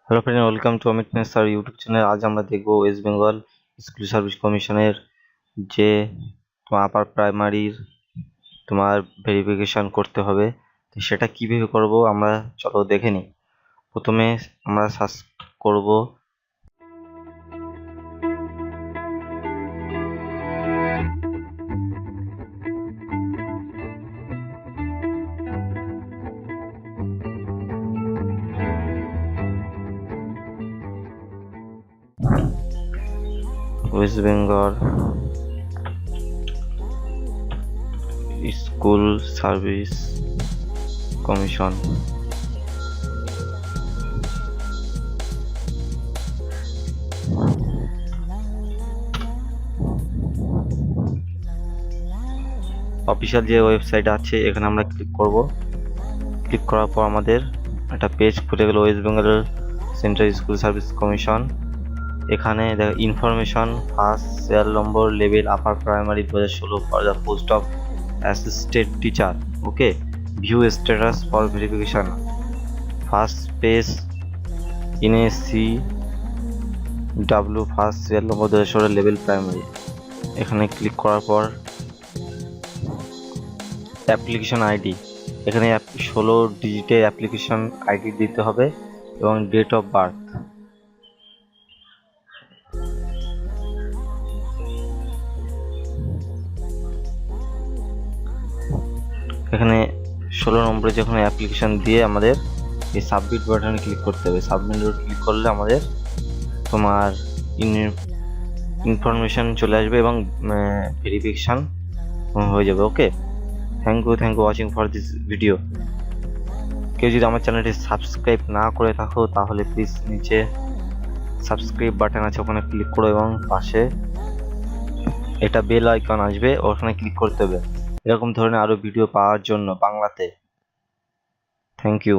Hello friend, welcome to Amit sir YouTube channel. আজ আমরা দেখব ওয়েস্ট বেঙ্গল স্কুল সার্ভিস কমিশনের যে তোমার আপার প্রাইমারির তোমার ভেরিফিকেশন করতে হবে, তো সেটা কিভাবে করব আমরা চলো দেখে নিই। প্রথমে আমরা সার্চ করব West Bengal school service commission. Official যে ওয়েবসাইট আছে এখানে আমরা ক্লিক করব। ক্লিক করার পর আমাদের একটা পেজ খুলে গেল, West Bengal central school service commission. এখানে দেখো information, first serial number, level upper primary 2016 for the post of assistant teacher. Okay, view status for verification, first page in A C W, first serial number 2016 level primary. এখানে click করার পর application ID, এখানে 16 ডিজিটের application ID দিতে হবে এবং date of birth. এখানে 16 নম্বরে যখন অ্যাপ্লিকেশন দিয়ে আমাদের এই সাবমিট বাটনে ক্লিক করতে হবে। সাবমিট বাটনে ক্লিক করলে আমাদের তোমার ইনফরমেশন চলে আসবে এবং ভেরিফিকেশন হয়ে যাবে। Okay, thank you watching for this video. কেউ যদি আমার চ্যানেলটি সাবস্ক্রাইব না করে থাকো তাহলে প্লিজ নিচে সাবস্ক্রাইব বাটন আছে, ওখানে ক্লিক করো এবং পাশে এটা বেল আইকন আসবে, ওখানে ক্লিক করতে হবে এরকম ধরনের আরো ভিডিও পাওয়ার জন্য বাংলাতে। Thank you.